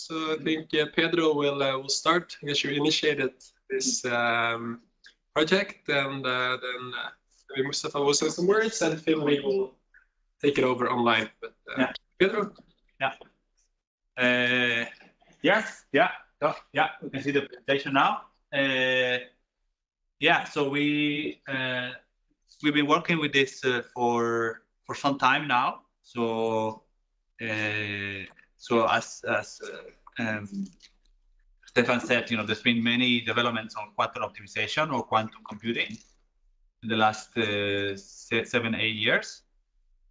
So I think Pedro will start. I guess you initiated this project, and then maybe Mustafa will say some words, and Finlay will take it over online. But yeah. Pedro? Yeah. Yes. Yeah. Oh, yeah. We can see the presentation now. Yeah. So we've been working with this for some time now. So as Stefan said, there's been many developments on quantum optimization or quantum computing in the last 7-8 years.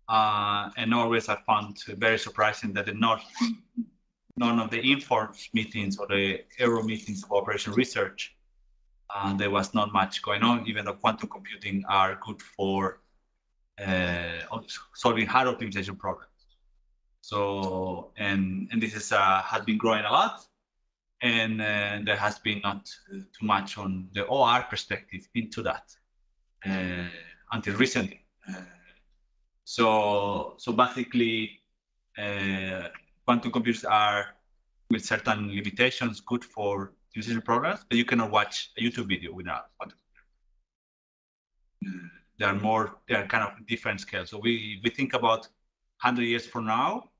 And always I found very surprising that none of the informed meetings or the Aero meetings of operation research, there was not much going on, even though quantum computing are good for solving hard optimization problems. So, and this is has been growing a lot, and there has been not too much on the OR perspective into that until recently. So basically, quantum computers are, with certain limitations, good for optimization programs, but you cannot watch a YouTube video without quantum computers. They are kind of different scales. So we think about 100 years from now,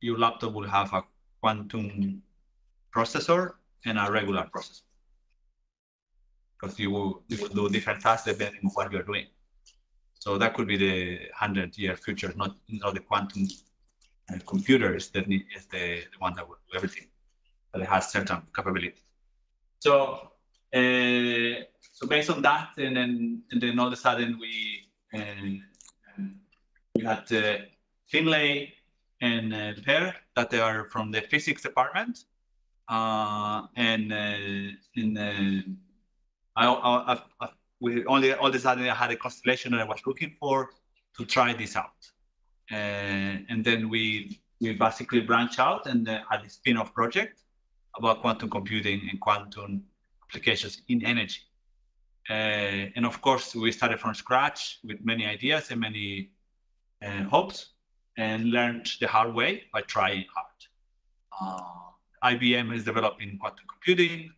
your laptop will have a quantum processor and a regular processor, because you will do different tasks depending on what you're doing. So that could be the 100-year future, not the quantum computer is the one that will do everything, but it has certain capabilities. So based on that, and then all of a sudden we had Finlay and Per, that they are from the physics department, we all of a sudden I had a constellation that I was looking for to try this out, and then we basically branched out and had a spin-off project about quantum computing and quantum applications in energy. And of course, we started from scratch with many ideas and many hopes, and learned the hard way by trying hard. IBM is developing quantum computing.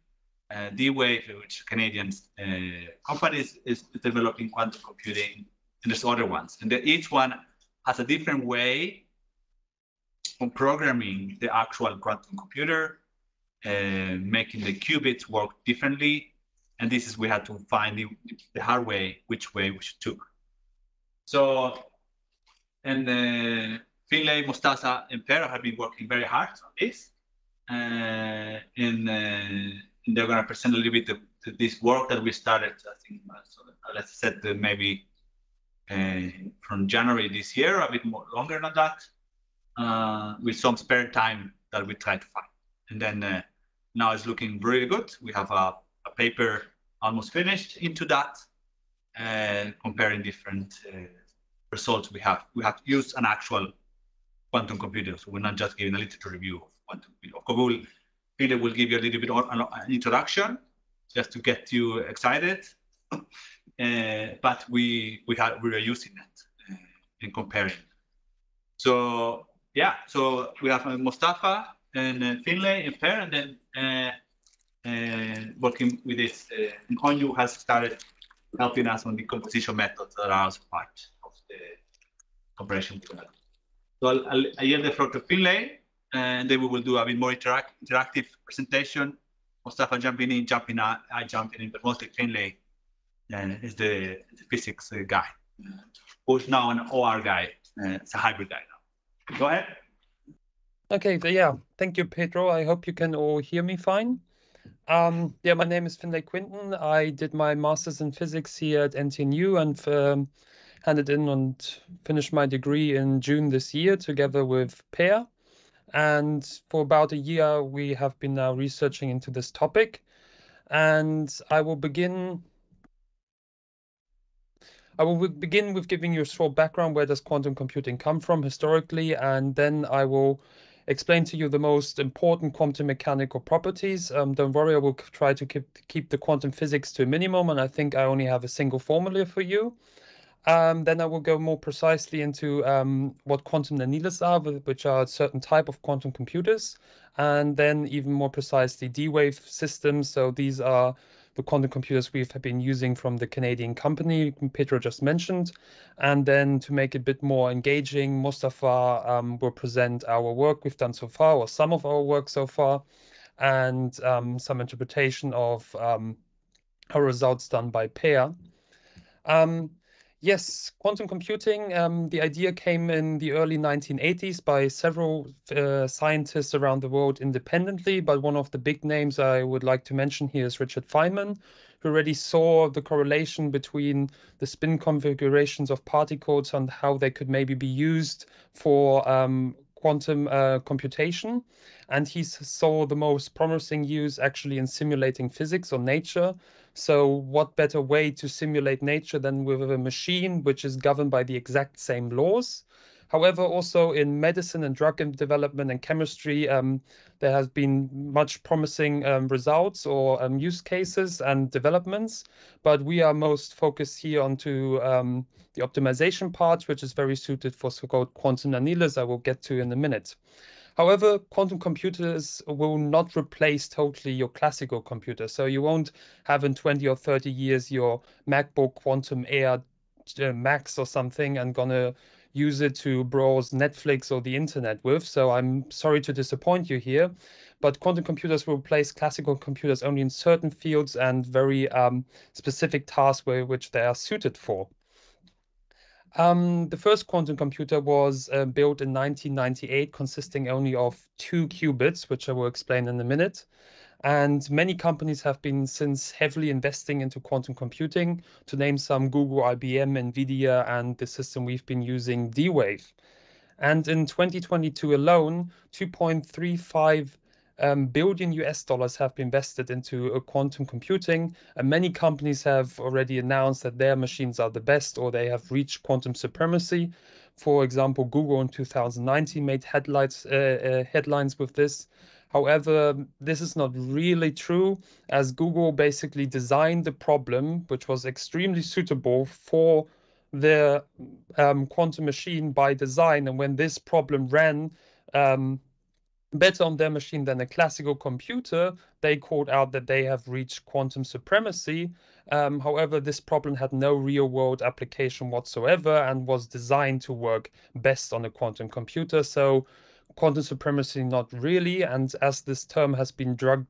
D-Wave, which is a Canadian company, is developing quantum computing, and there's other ones. And each one has a different way of programming the actual quantum computer, making the qubits work differently. And this is, we had to find the hard way, which way we should take. So, and Finlay, Mustafa, and Per have been working very hard on this. And they're going to present a little bit this work that we started, I think, let's say maybe from January this year, a bit more longer than that, with some spare time that we try to find. And then now it's looking really good. We have a paper almost finished into that, comparing different results we have. We have used an actual quantum computer, so we're not just giving a literature review of quantum computer. Of course, Peter will give you a little bit of an introduction, just to get you excited. But we are using it and comparing. So yeah, so we have Mustafa and Finlay and Per, and then working with this. Onyu has started helping us on the composition methods that are also part of the operation. So I'll yield the floor to Finlay, and then we will do a bit more interactive presentation. Mustafa jumping in, I jumping in, but mostly Finlay is the physics guy, who's now an OR guy. It's a hybrid guy now. Go ahead. Okay, so yeah, thank you, Pedro. I hope you can all hear me fine. Yeah, my name is Finlay Quinton. I did my master's in physics here at NTNU and handed in and finished my degree in June this year together with Per. And for about a year, we have been now researching into this topic. And I will begin with giving you a short background. Where does quantum computing come from historically? And then I will explain to you the most important quantum mechanical properties. Don't worry, I will try to keep the quantum physics to a minimum. And I think I only have a single formula for you. Then I will go more precisely into what quantum annealers are, which are a certain type of quantum computers, and then even more precisely D-wave systems. So these are the quantum computers we've been using from the Canadian company Pedro just mentioned. And then to make it a bit more engaging, Mustafa will present our work we've done so far, or some of our work so far, and some interpretation of our results done by Per. Yes, quantum computing, the idea came in the early 1980s by several scientists around the world independently, but one of the big names I would like to mention here is Richard Feynman, who already saw the correlation between the spin configurations of particles and how they could maybe be used for quantum computation. And he saw the most promising use actually in simulating physics or nature. So what better way to simulate nature than with a machine which is governed by the exact same laws? However, also in medicine and drug development and chemistry, there has been much promising results or use cases and developments. But we are most focused here onto the optimization part, which is very suited for so-called quantum annealers I will get to in a minute. However, quantum computers will not replace totally your classical computer. So you won't have in 20 or 30 years your MacBook Quantum Air Max or something and gonna use it to browse Netflix or the internet with. So I'm sorry to disappoint you here, but quantum computers will replace classical computers only in certain fields and very specific tasks which they are suited for. The first quantum computer was built in 1998, consisting only of 2 qubits, which I will explain in a minute. And many companies have been since heavily investing into quantum computing, to name some: Google, IBM, NVIDIA, and the system we've been using, D-Wave. And in 2022 alone, 2.35 billion US dollars have been invested into quantum computing, and many companies have already announced that their machines are the best or they have reached quantum supremacy. For example, Google in 2019 made headlines with this. However, this is not really true, as Google basically designed the problem, which was extremely suitable for the quantum machine by design. And when this problem ran better on their machine than a classical computer, they called out that they have reached quantum supremacy. However, this problem had no real world application whatsoever and was designed to work best on a quantum computer. So quantum supremacy, not really. And as this term has been dragged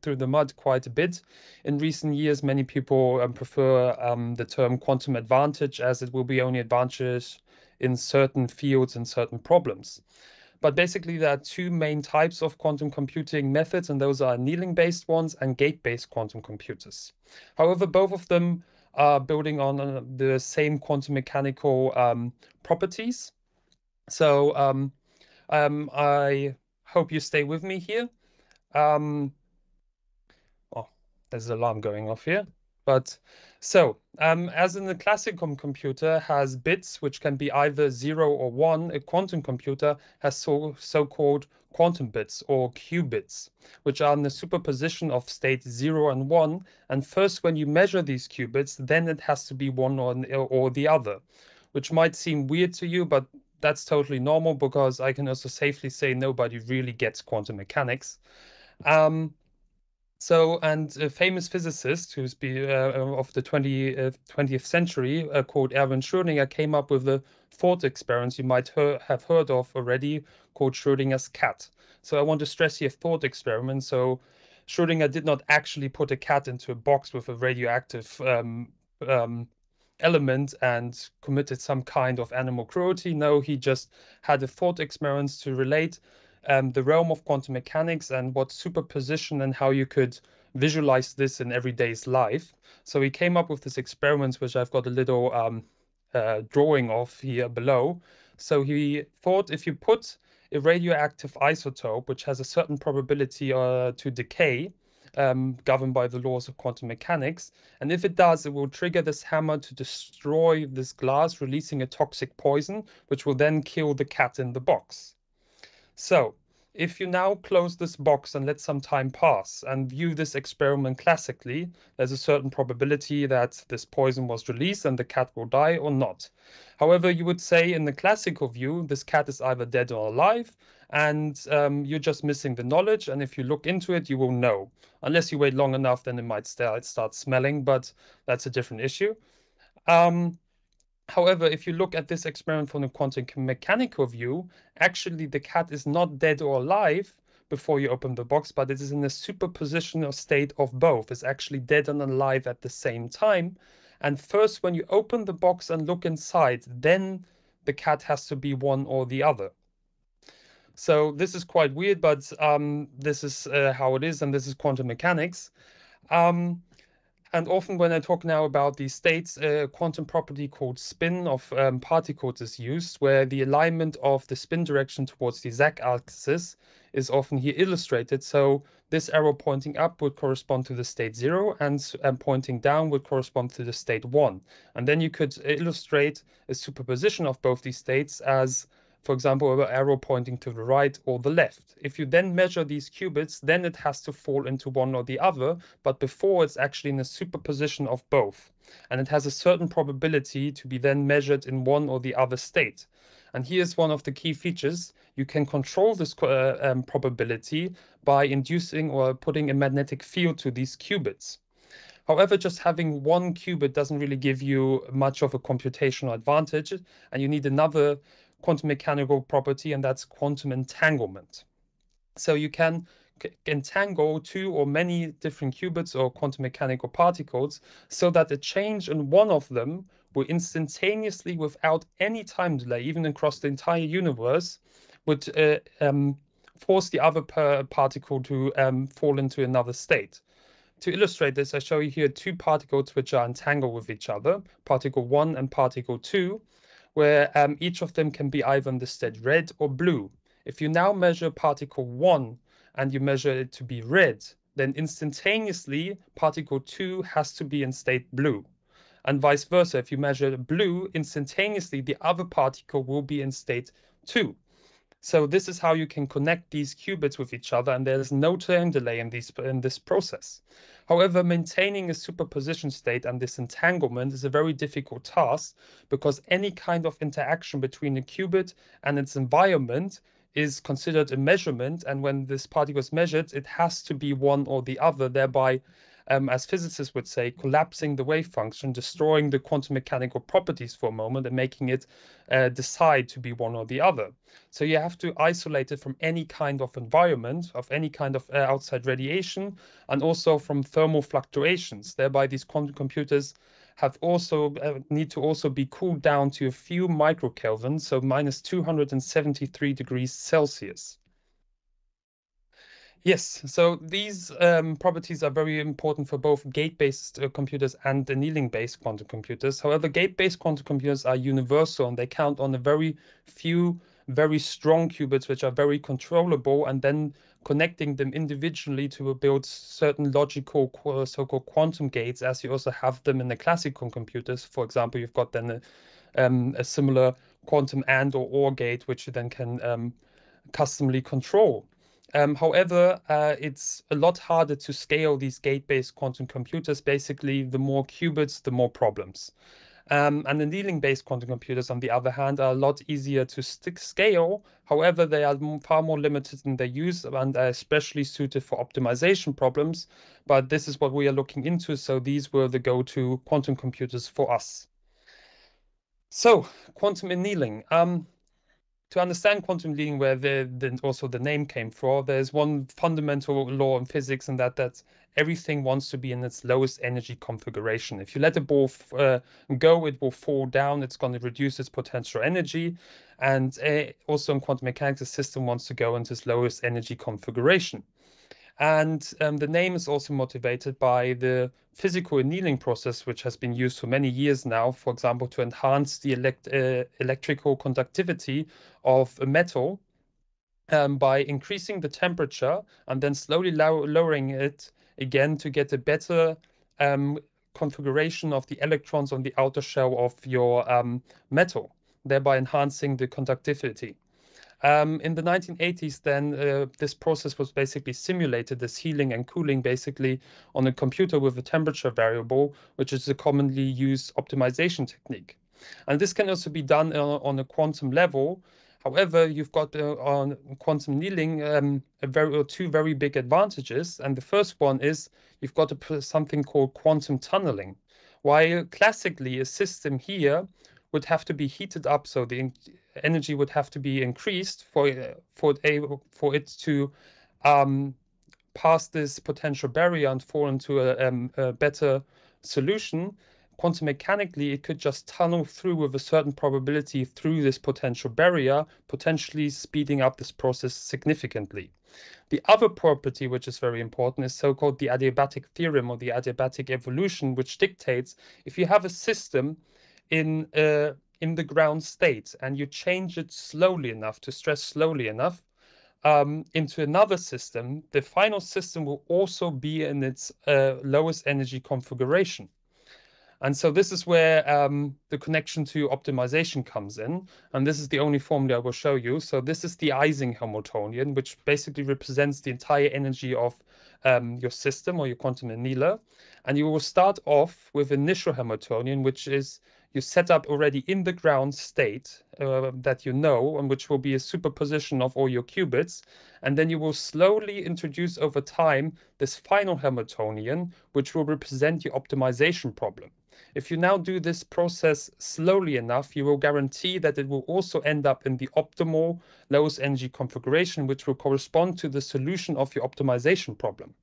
through the mud quite a bit in recent years, many people prefer the term quantum advantage, as it will be only advantageous in certain fields and certain problems. But basically, there are 2 main types of quantum computing methods, and those are annealing-based ones and gate-based quantum computers. However, both of them are building on the same quantum mechanical properties. So I hope you stay with me here. Oh, there's an alarm going off here. But so, as in the classical computer has bits which can be either 0 or 1, a quantum computer has so-called quantum bits or qubits, which are in the superposition of states 0 and 1. And first, when you measure these qubits, then it has to be one or the other, which might seem weird to you, but that's totally normal, because I can also safely say nobody really gets quantum mechanics. And a famous physicist of the 20th century called Erwin Schrödinger came up with a thought experiment you might have heard of already, called Schrödinger's cat. So I want to stress here thought experiment. So Schrödinger did not actually put a cat into a box with a radioactive element and committed some kind of animal cruelty. No, he just had a thought experiment to relate the realm of quantum mechanics and what superposition and how you could visualize this in everyday's life. So he came up with this experiment, which I've got a little drawing of here below. So he thought, if you put a radioactive isotope, which has a certain probability to decay, governed by the laws of quantum mechanics, and if it does, it will trigger this hammer to destroy this glass, releasing a toxic poison, which will then kill the cat in the box. So if you now close this box and let some time pass and view this experiment classically, there's a certain probability that this poison was released and the cat will die or not. However, you would say in the classical view, this cat is either dead or alive, and you're just missing the knowledge. And if you look into it, you will know. Unless you wait long enough, then it might start smelling, but that's a different issue. However, if you look at this experiment from a quantum mechanical view, actually the cat is not dead or alive before you open the box, but it is in a superpositional state of both. It's actually dead and alive at the same time. And first, when you open the box and look inside, then the cat has to be one or the other. So this is quite weird, but this is how it is, and this is quantum mechanics. And often when I talk now about these states, a quantum property called spin of particles is used, where the alignment of the spin direction towards the z-axis is often here illustrated. So this arrow pointing up would correspond to the state 0, and pointing down would correspond to the state 1. And then you could illustrate a superposition of both these states as, for example, an arrow pointing to the right or the left. If you then measure these qubits, then it has to fall into one or the other, but before it's actually in a superposition of both. And it has a certain probability to be then measured in one or the other state. And here's one of the key features. You can control this probability by inducing or putting a magnetic field to these qubits. However, just having one qubit doesn't really give you much of a computational advantage, and you need another quantum mechanical property, and that's quantum entanglement. So you can entangle two or many different qubits or quantum mechanical particles so that a change in one of them will instantaneously, without any time delay, even across the entire universe, would force the other particle to fall into another state. To illustrate this, I show you here two particles which are entangled with each other, particle 1 and particle 2, where each of them can be either in the state red or blue. If you now measure particle 1 and you measure it to be red, then instantaneously particle 2 has to be in state blue. And vice versa, if you measure blue, instantaneously the other particle will be in state 2. So this is how you can connect these qubits with each other, and there's no time delay in this process. However, maintaining a superposition state and this entanglement is a very difficult task, because any kind of interaction between a qubit and its environment is considered a measurement, and when this particle is measured, it has to be one or the other, thereby as physicists would say, collapsing the wave function, destroying the quantum mechanical properties for a moment and making it decide to be one or the other. So you have to isolate it from any kind of environment, of any kind of outside radiation, and also from thermal fluctuations. Thereby, these quantum computers have also need to also be cooled down to a few microkelvin, so minus 273 degrees Celsius. Yes, so these properties are very important for both gate-based computers and annealing-based quantum computers. However, gate-based quantum computers are universal, and they count on a very few, very strong qubits, which are very controllable, and then connecting them individually to build certain logical so-called quantum gates, as you also have them in the classical computers. For example, you've got then a similar quantum AND or OR gate, which you then can customly control. However, it's a lot harder to scale these gate-based quantum computers. Basically, the more qubits, the more problems. And annealing-based quantum computers, on the other hand, are a lot easier to scale. However, they are far more limited in their use and are especially suited for optimization problems. But this is what we are looking into. So these were the go-to quantum computers for us. So quantum annealing. To understand quantum annealing, where also the name came from, there's one fundamental law in physics, and that's everything wants to be in its lowest energy configuration. If you let a ball go, it will fall down. It's going to reduce its potential energy. And also in quantum mechanics, the system wants to go into its lowest energy configuration. And the name is also motivated by the physical annealing process, which has been used for many years now, for example, to enhance the electrical conductivity of a metal by increasing the temperature and then slowly lowering it again to get a better configuration of the electrons on the outer shell of your metal, thereby enhancing the conductivity. In the 1980s, then this process was basically simulated, this healing and cooling, basically on a computer with a temperature variable, which is a commonly used optimization technique. And this can also be done on a quantum level. However, you've got on quantum annealing two very big advantages. And the first one is you've got something called quantum tunneling. While classically a system here would have to be heated up, so the energy would have to be increased for it to pass this potential barrier and fall into a better solution. Quantum mechanically, it could just tunnel through with a certain probability through this potential barrier, potentially speeding up this process significantly. The other property, which is very important, is so-called the adiabatic theorem or the adiabatic evolution, which dictates if you have a system in the ground state and you change it slowly enough, to stress slowly enough, into another system, the final system will also be in its lowest energy configuration. And so this is where the connection to optimization comes in. And this is the only formula I will show you. So this is the Ising Hamiltonian, which basically represents the entire energy of your system or your quantum annealer. And you will start off with initial Hamiltonian, which is you set up already in the ground state that you know, and which will be a superposition of all your qubits. And then you will slowly introduce over time this final Hamiltonian, which will represent your optimization problem. If you now do this process slowly enough, you will guarantee that it will also end up in the optimal lowest energy configuration, which will correspond to the solution of your optimization problem.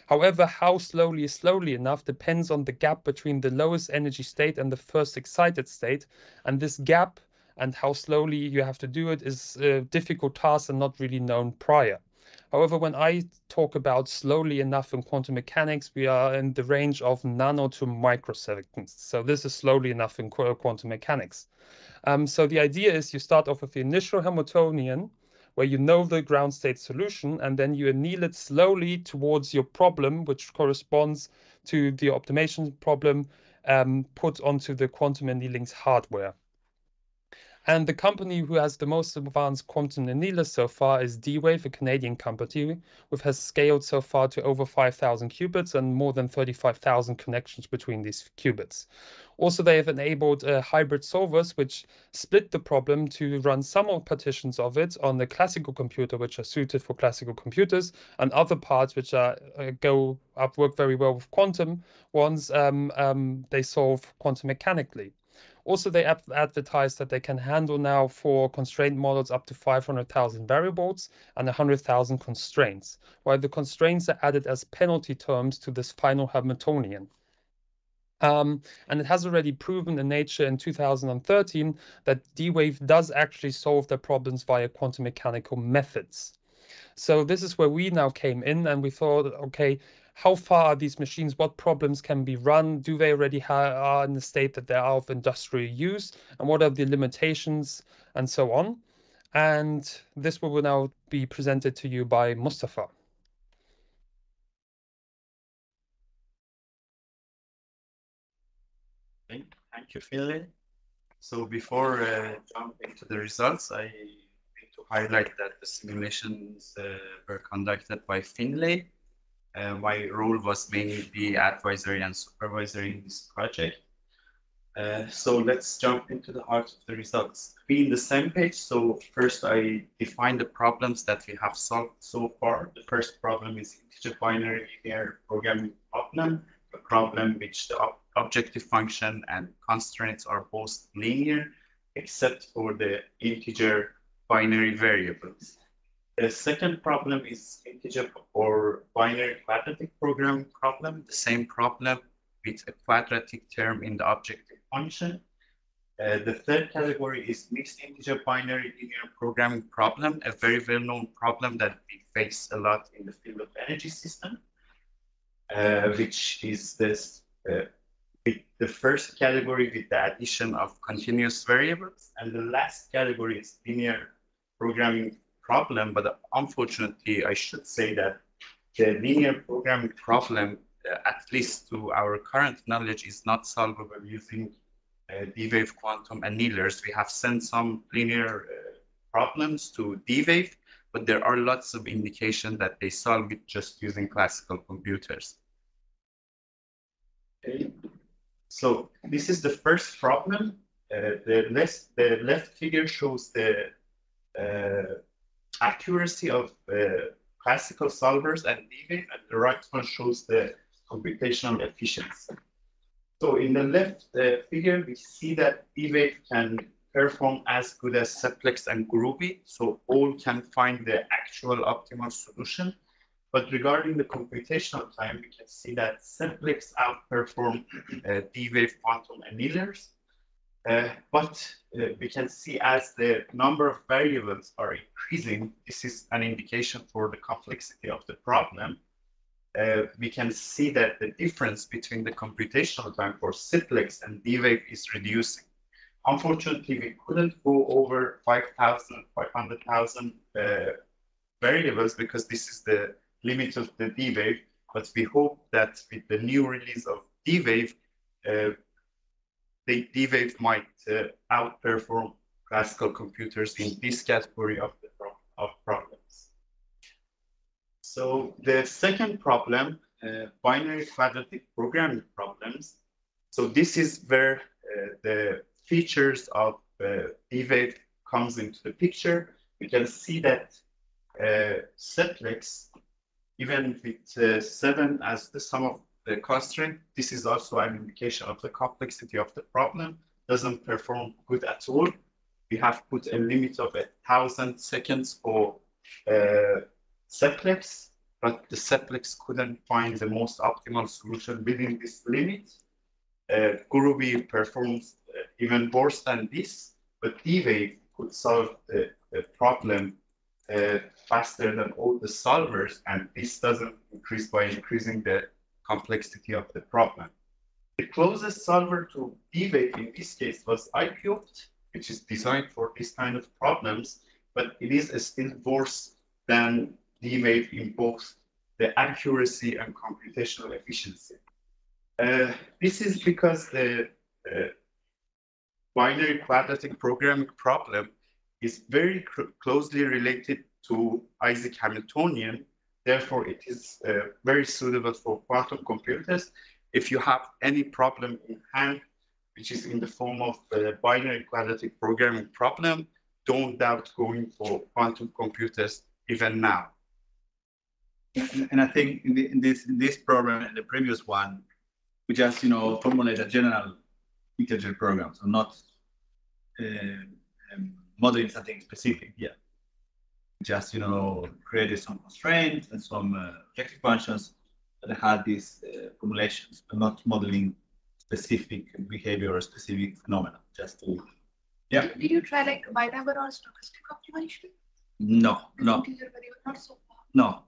However, how slowly is slowly enough depends on the gap between the lowest energy state and the first excited state. And this gap and how slowly you have to do it is a difficult task and not really known prior. However, when I talk about slowly enough in quantum mechanics, we are in the range of nano to microseconds. So this is slowly enough in quantum mechanics. So the idea is you start off with the initial Hamiltonian, where you know the ground state solution, and then you anneal it slowly towards your problem, which corresponds to the optimization problem put onto the quantum annealing's hardware. And the company who has the most advanced quantum annealer so far is D-Wave, a Canadian company, which has scaled so far to over 5,000 qubits and more than 35,000 connections between these qubits. Also, they have enabled hybrid solvers, which split the problem to run some of partitions of it on the classical computer, which are suited for classical computers, and other parts which are work very well with quantum ones, they solve quantum mechanically. Also, they advertise that they can handle now for constraint models up to 500,000 variables and 100,000 constraints, while the constraints are added as penalty terms to this final Hamiltonian. And it has already proven in Nature in 2013 that D-Wave does actually solve their problems via quantum mechanical methods. So this is where we now came in and we thought, okay, how far are these machines? What problems can be run? Do they already are in the state that they are of industrial use? And what are the limitations and so on? And this will now be presented to you by Mustafa. Thank you, Finlay. So before jumping to the results, I need to highlight that the simulations were conducted by Finlay. My role was mainly the advisory and supervisory in this project. So let's jump into the heart of the results. Be in the same page. So first I define the problems that we have solved so far. The first problem is integer binary linear programming problem, a problem which the objective function and constraints are both linear, except for the integer binary variables. The second problem is integer or binary quadratic programming problem, the same problem with a quadratic term in the objective function. The third category is mixed integer binary linear programming problem, a very well-known problem that we face a lot in the field of energy system, which is this with the first category with the addition of continuous variables, and the last category is linear programming problem. But unfortunately, I should say that the linear programming problem, at least to our current knowledge, is not solvable using D-Wave quantum annealers. We have sent some linear problems to D-Wave, but there are lots of indication that they solve it just using classical computers. Okay. So this is the first problem. The left figure shows the accuracy of classical solvers and D-Wave, and the right one shows the computational efficiency. So in the left figure, we see that D-Wave can perform as good as Seplex and Groovy, so all can find the actual optimal solution. But regarding the computational time, we can see that Seplex outperform D-Wave quantum annealers. But we can see as the number of variables are increasing, this is an indication for the complexity of the problem. We can see that the difference between the computational time for Seplex and D-Wave is reducing. Unfortunately, we couldn't go over 500,000 variables because this is the limit of the D-Wave, but we hope that with the new release of D-Wave, the D-Wave might outperform classical computers in this category of problems. So the second problem, binary quadratic programming problems. So this is where the features of D-Wave comes into the picture. We can see that Seplex, even with 7 as the sum of the constraint, this is also an indication of the complexity of the problem, doesn't perform good at all. We have put a limit of 1,000 seconds for Seplex, but the Seplex couldn't find the most optimal solution within this limit. Groovy performs even worse than this, but D-Wave could solve the problem faster than all the solvers, and this doesn't increase by increasing the complexity of the problem. The closest solver to D-Wave in this case was IPOpt, which is designed for this kind of problems, but it is still worse than D-Wave in both the accuracy and computational efficiency. This is because the binary quadratic programming problem is very closely related to Isaac Hamiltonian. Therefore, it is very suitable for quantum computers. If you have any problem in hand, which is in the form of a binary quadratic programming problem, don't doubt going for quantum computers even now. And I think in this program and the previous one, we just formulate a general integer program, so not modeling something specific. Yeah, just created some constraints and some objective functions that had these formulations, but not modeling specific behavior or specific phenomena. Just to Did you try like binary or stochastic optimization? No. Integer variable, not so far. No.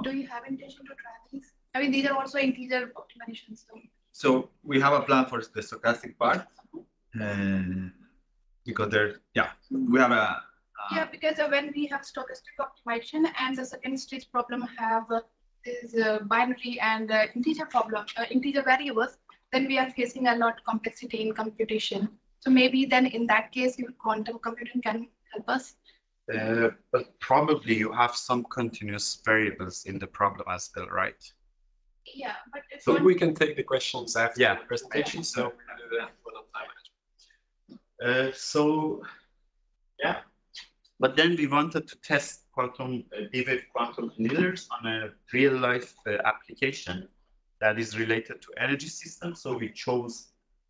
Do you have intention to try these? I mean, these are also integer optimizations, though. So we have a plan for the stochastic part, because we have a. Because when we have stochastic optimization and the second stage problem have this binary and integer problem, integer variables, then we are facing a lot of complexity in computation. So maybe then in that case, your quantum computing can help us. But probably you have some continuous variables in the problem as well, right? Yeah, but if So we can take the questions after Yeah. the presentation. So we'll do that one on time management. But then we wanted to test quantum D-Wave quantum annealers on a real-life application that is related to energy systems. So we chose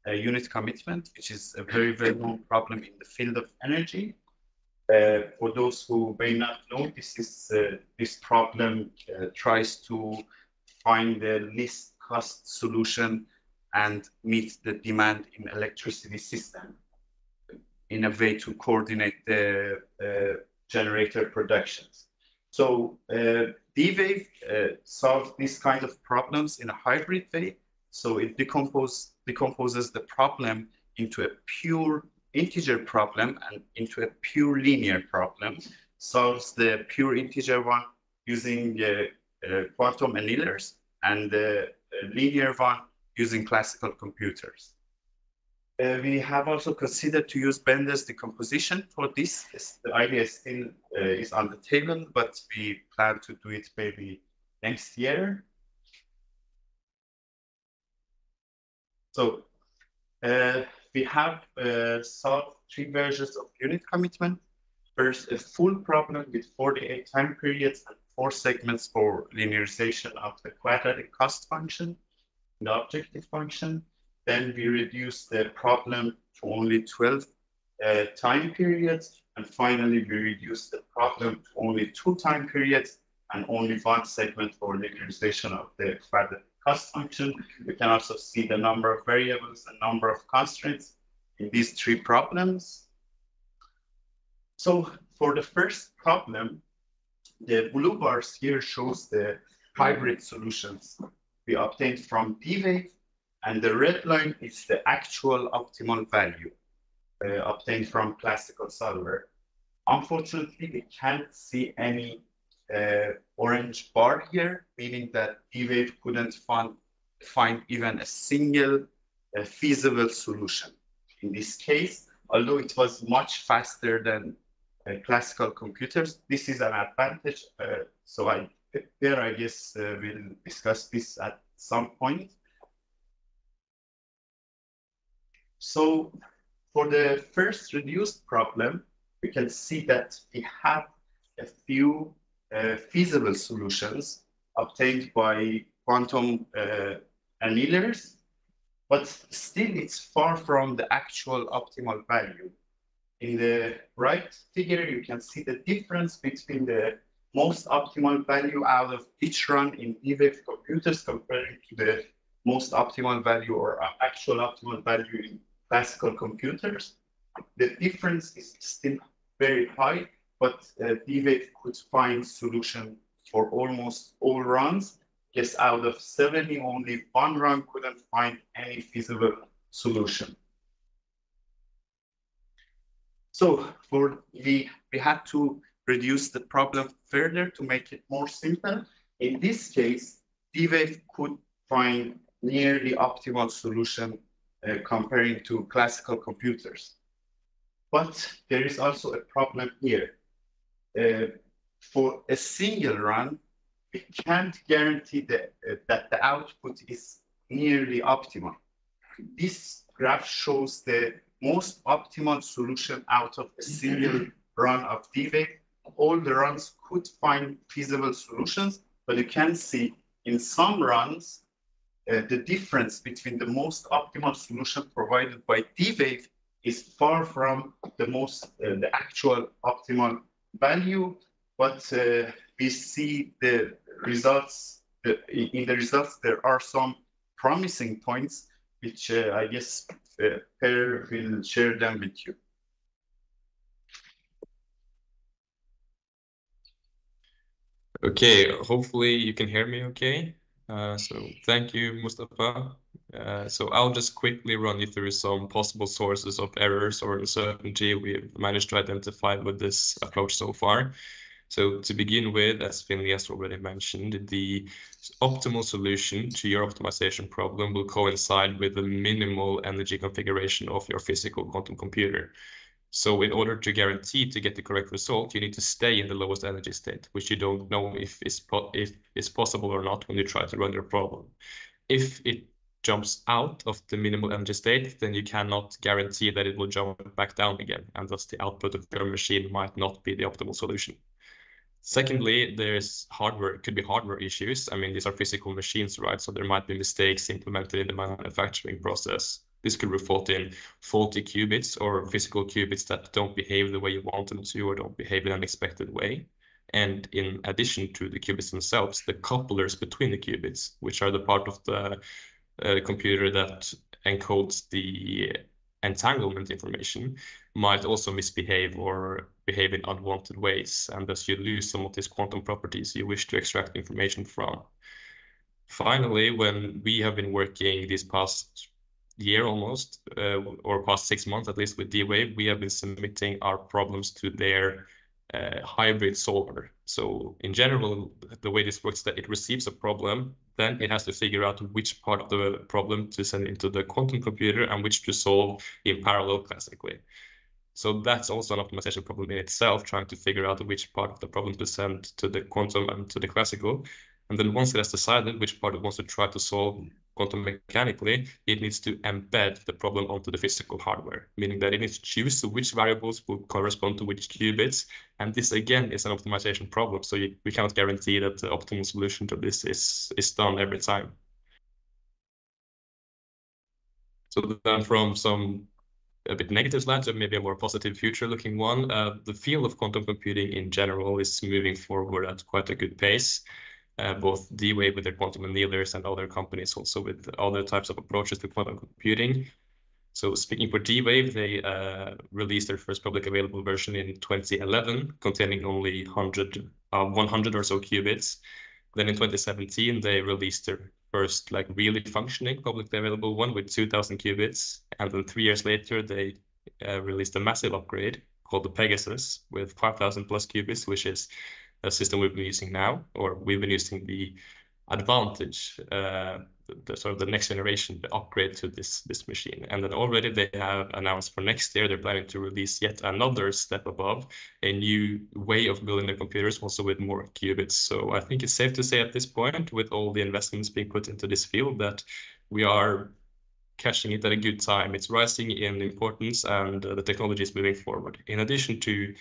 a unit commitment, which is a very well-known problem in the field of energy. For those who may not know, this problem tries to find the least cost solution and meet the demand in electricity system in a way to coordinate the generator productions. So D-Wave solves these kind of problems in a hybrid way. So it decomposes the problem into a pure integer problem and into a pure linear problem, solves the pure integer one using quantum annealers and the linear one using classical computers. We have also considered to use Bender's decomposition for this. The idea still is on the table, but we plan to do it maybe next year. So we have solved 3 versions of unit commitment. First, a full problem with 48 time periods and 4 segments for linearization of the quadratic cost function, the objective function. Then we reduce the problem to only 12 time periods. And finally, we reduce the problem to only 2 time periods and only 1 segment for linearization of the quadratic cost function. You can also see the number of variables and number of constraints in these 3 problems. So for the first problem, the blue bars here shows the hybrid solutions we obtained from D-Wave, and the red line is the actual optimal value obtained from classical solver. Unfortunately, we can't see any orange bar here, meaning that D-Wave couldn't find even a single feasible solution. In this case, although it was much faster than classical computers, this is an advantage. So I guess we'll discuss this at some point. So for the first reduced problem, we can see that we have a few feasible solutions obtained by quantum annealers, but still it's far from the actual optimal value. In the right figure, you can see the difference between the most optimal value out of each run in D-Wave computers compared to the most optimal value or actual optimal value in classical computers. The difference is still very high, but D-Wave could find solution for almost all runs. Yes, out of 70, only 1 run couldn't find any feasible solution. So we had to reduce the problem further to make it more simple. In this case, D-Wave could find nearly optimal solution comparing to classical computers. But there is also a problem here. For a single run, we can't guarantee that the output is nearly optimal. This graph shows the most optimal solution out of a single run of D-Wave. All the runs could find feasible solutions, but you can see in some runs, the difference between the most optimal solution provided by D-Wave is far from the actual optimal value, but we see the results. In the results, there are some promising points, which I guess Per will share them with you. Okay, hopefully you can hear me okay. So thank you, Mustafa. So I'll just quickly run you through some possible sources of errors or uncertainty we've managed to identify with this approach so far. So to begin with, as Finley has already mentioned, the optimal solution to your optimization problem will coincide with the minimal energy configuration of your physical quantum computer. So in order to guarantee to get the correct result, you need to stay in the lowest energy state, which you don't know if it's possible or not when you try to run your problem. If it jumps out of the minimal energy state, then you cannot guarantee that it will jump back down again, and thus the output of your machine might not be the optimal solution. Secondly, could be hardware issues. I mean, these are physical machines, right? So there might be mistakes implemented in the manufacturing process. This could result in faulty qubits or physical qubits that don't behave the way you want them to or don't behave in an unexpected way. And in addition to the qubits themselves, the couplers between the qubits, which are the part of the computer that encodes the entanglement information, might also misbehave or behave in unwanted ways, and thus you lose some of these quantum properties you wish to extract information from. Finally, when we have been working this past year almost, or past 6 months at least with D-Wave, we have been submitting our problems to their hybrid solver. So in general, the way this works is that it receives a problem, then it has to figure out which part of the problem to send into the quantum computer and which to solve in parallel classically. So that's also an optimization problem in itself, trying to figure out which part of the problem to send to the quantum and to the classical. And then once it has decided which part it wants to try to solve quantum mechanically, it needs to embed the problem onto the physical hardware, meaning that it needs to choose which variables will correspond to which qubits. And this, again, is an optimization problem. So we cannot guarantee that the optimal solution to this is done every time. So then from some a bit negative slides, or maybe a more positive future-looking one, the field of quantum computing in general is moving forward at quite a good pace. Both D-Wave with their quantum annealers and other companies also with other types of approaches to quantum computing. So speaking for D-Wave, they released their first public available version in 2011, containing only 100 or so qubits. Then in 2017, they released their first like really functioning publicly available one with 2,000 qubits. And then 3 years later, they released a massive upgrade called the Pegasus with 5,000 plus qubits, which is a system we've been using now, or we've been using the advantage, the sort of the next generation, the upgrade to this machine. And then already they have announced for next year, they're planning to release yet another step above, a new way of building their computers, also with more qubits. So I think it's safe to say at this point, with all the investments being put into this field, that we are catching it at a good time. It's rising in importance, and the technology is moving forward. In addition to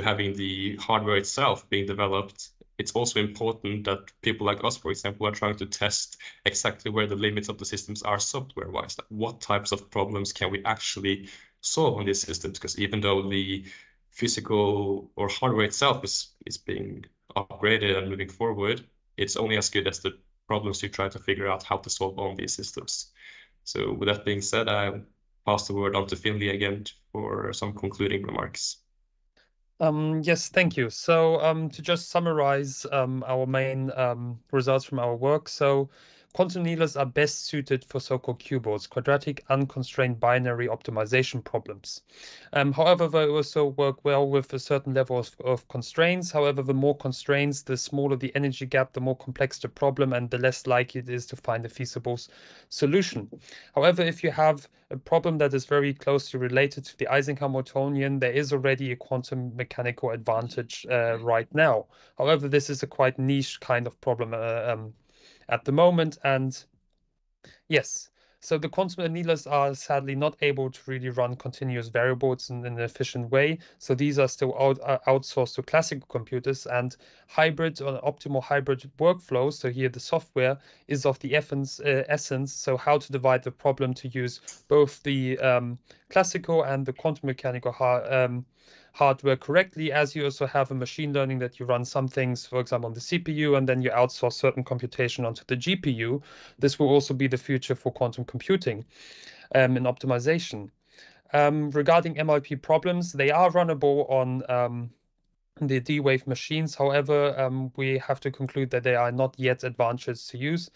having the hardware itself being developed, it's also important that people like us, for example, are trying to test exactly where the limits of the systems are software-wise. Like what types of problems can we actually solve on these systems? Because even though the physical or hardware itself is being upgraded and moving forward, it's only as good as the problems you try to figure out how to solve on these systems. So with that being said, I pass the word on to Finley again for some concluding remarks. Yes, thank you. So to just summarize our main results from our work. So quantum annealers are best suited for so-called QBORDs, quadratic unconstrained binary optimization problems. However, they also work well with a certain level of constraints. However, the more constraints, the smaller the energy gap, the more complex the problem, and the less likely it is to find a feasible solution. However, if you have a problem that is very closely related to the Ising Hamiltonian, there is already a quantum mechanical advantage right now. However, this is a quite niche kind of problem at the moment. And yes, so the quantum annealers are sadly not able to really run continuous variables in an efficient way. So these are still outsourced to classical computers, and hybrid or optimal hybrid workflows. So here the software is of the essence. So how to divide the problem to use both the classical and the quantum mechanical hardware correctly, as you also have a machine learning that you run some things, for example, on the CPU, and then you outsource certain computation onto the GPU. This will also be the future for quantum computing in optimization. Regarding MLP problems, they are runnable on the D-Wave machines. However, we have to conclude that they are not yet advantageous to use.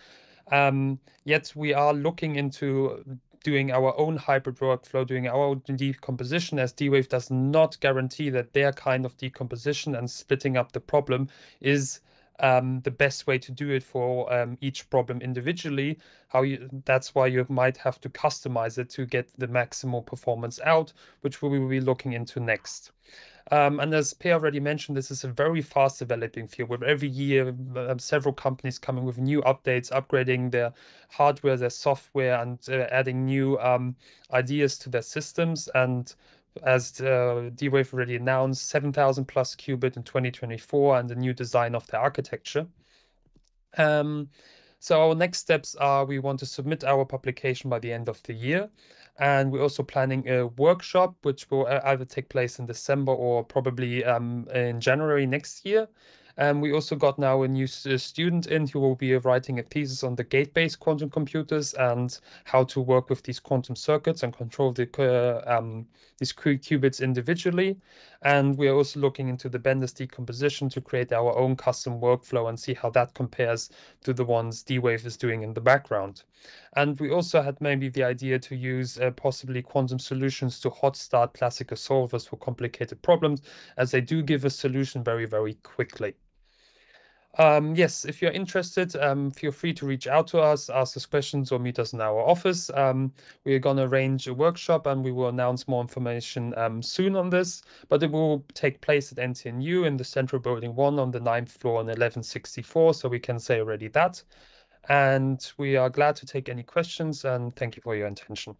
Yet we are looking into doing our own hybrid workflow, doing our own decomposition, as D-Wave does not guarantee that their kind of decomposition and splitting up the problem is the best way to do it for each problem individually. That's why you might have to customize it to get the maximal performance out, which we will be looking into next. And as Per already mentioned, this is a very fast developing field with every year several companies coming with new updates, upgrading their hardware, their software, and adding new ideas to their systems. And as D-Wave already announced, 7,000 plus qubit in 2024 and a new design of the architecture. So our next steps are we want to submit our publication by the end of the year. And we're also planning a workshop, which will either take place in December or probably in January next year. We also got now a new student in who will be writing a thesis on the gate-based quantum computers and how to work with these quantum circuits and control these qubits individually. And we are also looking into the Bender's decomposition to create our own custom workflow and see how that compares to the ones D-Wave is doing in the background. And we also had maybe the idea to use possibly quantum solutions to hot start classical solvers for complicated problems, as they do give a solution very, very quickly. Yes, if you're interested, feel free to reach out to us, ask us questions, or meet us in our office. We're going to arrange a workshop and we will announce more information soon on this, but it will take place at NTNU in the Central Building 1 on the 9th floor on 1164, so we can say already that. And we are glad to take any questions, and thank you for your attention.